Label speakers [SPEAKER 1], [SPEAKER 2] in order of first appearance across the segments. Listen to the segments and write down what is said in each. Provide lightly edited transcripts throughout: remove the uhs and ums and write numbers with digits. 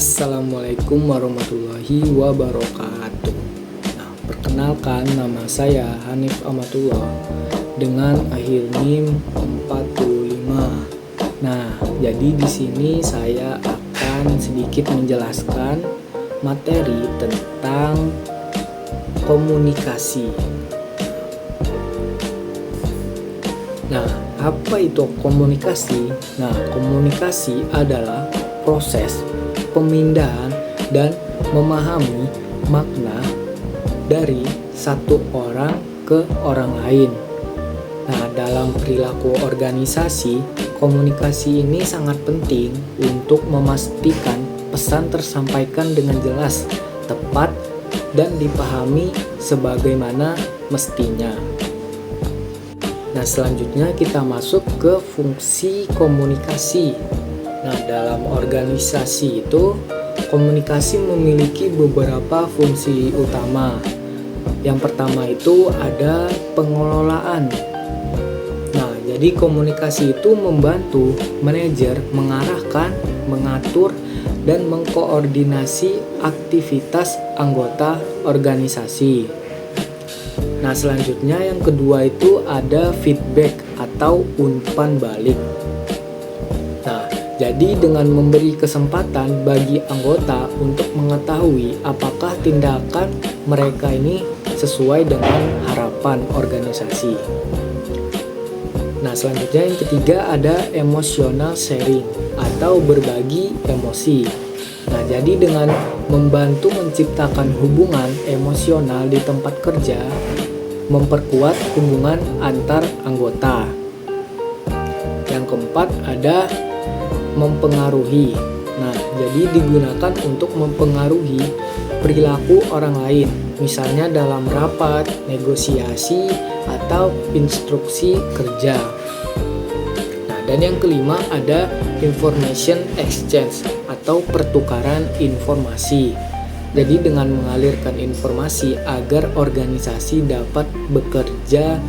[SPEAKER 1] Assalamualaikum warahmatullahi wabarakatuh. Nah, perkenalkan nama saya Hanif Amatullah dengan akhir NIM 45. Nah, jadi di sini saya akan sedikit menjelaskan materi tentang komunikasi. Nah, apa itu komunikasi? Nah, komunikasi adalah proses pemindahan dan memahami makna dari satu orang ke orang lain. Nah, dalam perilaku organisasi, komunikasi ini sangat penting untuk memastikan pesan tersampaikan dengan jelas, tepat, dan dipahami sebagaimana mestinya. Nah, selanjutnya kita masuk ke fungsi komunikasi. Nah, dalam organisasi itu, komunikasi memiliki beberapa fungsi utama. Yang pertama itu ada pengelolaan. Nah, jadi komunikasi itu membantu manajer mengarahkan, mengatur, dan mengkoordinasi aktivitas anggota organisasi. Nah, selanjutnya yang kedua itu ada feedback atau umpan balik. Nah, jadi dengan memberi kesempatan bagi anggota untuk mengetahui apakah tindakan mereka ini sesuai dengan harapan organisasi. Nah, selanjutnya yang ketiga ada emotional sharing atau berbagi emosi. Nah, jadi dengan membantu menciptakan hubungan emosional di tempat kerja, memperkuat hubungan antar anggota. Yang keempat ada mempengaruhi. Nah, jadi digunakan untuk mempengaruhi perilaku orang lain, misalnya dalam rapat, negosiasi, atau instruksi kerja. Nah, dan yang kelima ada information exchange atau pertukaran informasi. Jadi dengan mengalirkan informasi agar organisasi dapat bekerja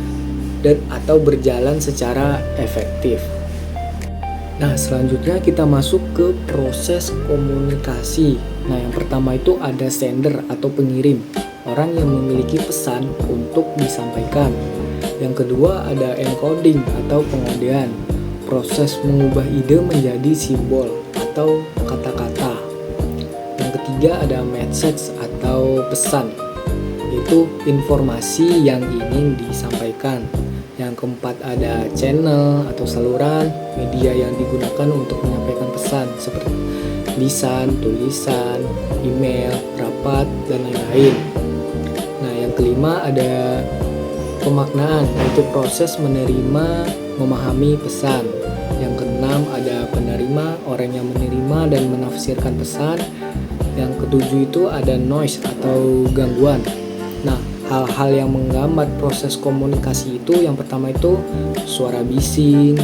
[SPEAKER 1] dan atau berjalan secara efektif. Nah, selanjutnya kita masuk ke proses komunikasi. Nah, yang pertama itu ada sender atau pengirim, orang yang memiliki pesan untuk disampaikan. Yang kedua ada encoding atau pengodean, proses mengubah ide menjadi simbol atau kata-kata. Yang ketiga ada message atau pesan, yaitu informasi yang ingin disampaikan. Yang keempat ada channel atau saluran media yang digunakan untuk menyampaikan pesan seperti lisan, tulisan, email, rapat, dan lain-lain. Nah, yang kelima ada pemaknaan, yaitu proses menerima, memahami pesan. Yang keenam ada penerima, orang yang menerima dan menafsirkan pesan. Yang ketujuh itu ada noise atau gangguan. Nah, hal-hal yang menghambat proses komunikasi itu yang pertama itu suara bising,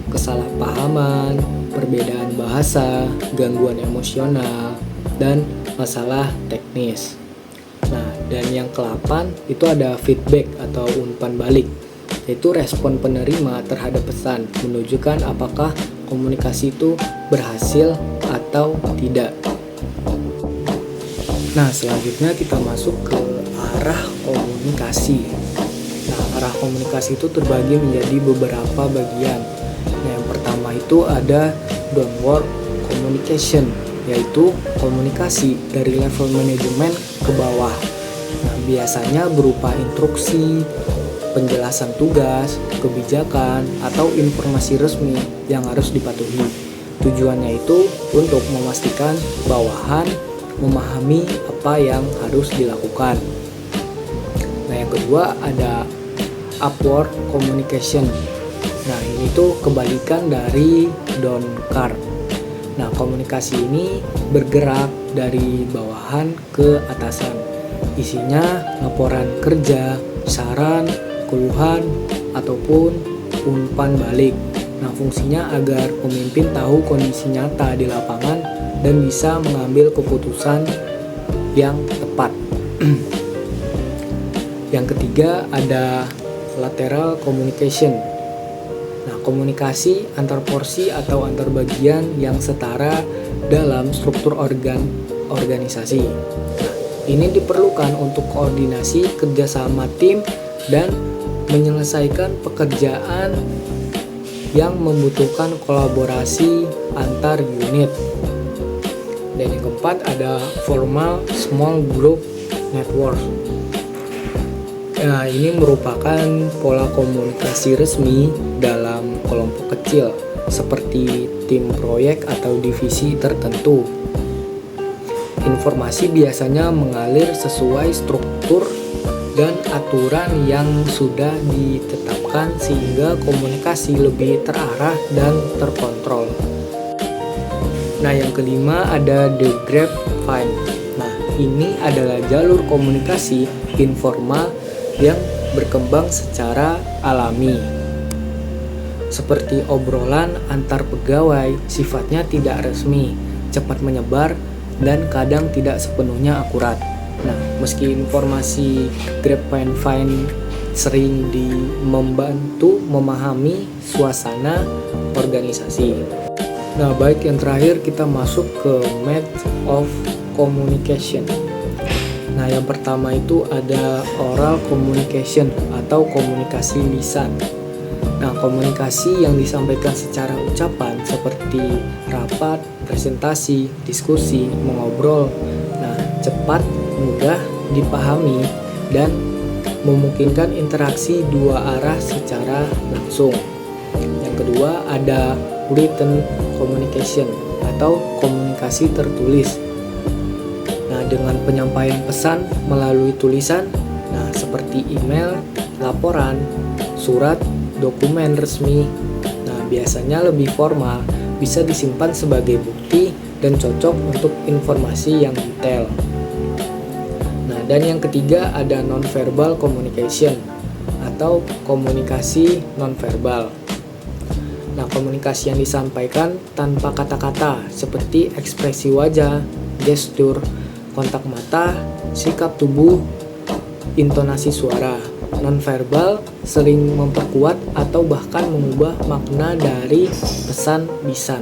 [SPEAKER 1] kesalahpahaman, perbedaan bahasa, gangguan emosional, dan masalah teknis. Nah, dan yang ke-8 itu ada feedback atau umpan balik, yaitu respon penerima terhadap pesan, menunjukkan apakah komunikasi itu berhasil atau tidak. Nah, selanjutnya kita masuk ke arah komunikasi. Nah, arah komunikasi itu terbagi menjadi beberapa bagian. Nah, yang pertama itu ada downward communication, yaitu komunikasi dari level manajemen ke bawah. Nah, biasanya berupa instruksi, penjelasan tugas, kebijakan, atau informasi resmi yang harus dipatuhi. Tujuannya itu untuk memastikan bawahan memahami apa yang harus dilakukan. Nah, yang kedua ada upward communication. Nah, ini tuh kebalikan dari downcard. Nah, komunikasi ini bergerak dari bawahan ke atasan. Isinya laporan kerja, saran, keluhan, ataupun umpan balik. Nah, fungsinya agar pemimpin tahu kondisi nyata di lapangan dan bisa mengambil keputusan yang tepat. Yang ketiga ada lateral communication. Nah, komunikasi antar porsi atau antar bagian yang setara dalam struktur organisasi. Ini diperlukan untuk koordinasi kerjasama tim dan menyelesaikan pekerjaan yang membutuhkan kolaborasi antar unit. Dan yang keempat ada formal small group network. Nah, ini merupakan pola komunikasi resmi dalam kelompok kecil seperti tim proyek atau divisi tertentu. Informasi biasanya mengalir sesuai struktur dan aturan yang sudah ditetapkan sehingga komunikasi lebih terarah dan terkontrol. Nah, yang kelima ada the grapevine. Nah, ini adalah jalur komunikasi informal yang berkembang secara alami. Seperti obrolan antar pegawai, sifatnya tidak resmi, cepat menyebar, dan kadang tidak sepenuhnya akurat. Nah, meski informasi grapevine sering membantu memahami suasana organisasi. Nah, baik, yang terakhir kita masuk ke method of communication. Nah, yang pertama itu ada oral communication atau komunikasi lisan. Nah, komunikasi yang disampaikan secara ucapan seperti rapat, presentasi, diskusi, mengobrol. Nah, cepat, mudah dipahami, dan memungkinkan interaksi dua arah secara langsung. Yang kedua ada written communication atau komunikasi tertulis. Nah, dengan penyampaian pesan melalui tulisan, nah seperti email, laporan, surat, dokumen resmi. Nah, biasanya lebih formal, bisa disimpan sebagai bukti dan cocok untuk informasi yang detail. Nah, dan yang ketiga ada non-verbal communication atau komunikasi non-verbal. Nah, komunikasi yang disampaikan tanpa kata-kata seperti ekspresi wajah, gestur, kontak mata, sikap tubuh, intonasi suara. Non-verbal sering memperkuat atau bahkan mengubah makna dari pesan lisan.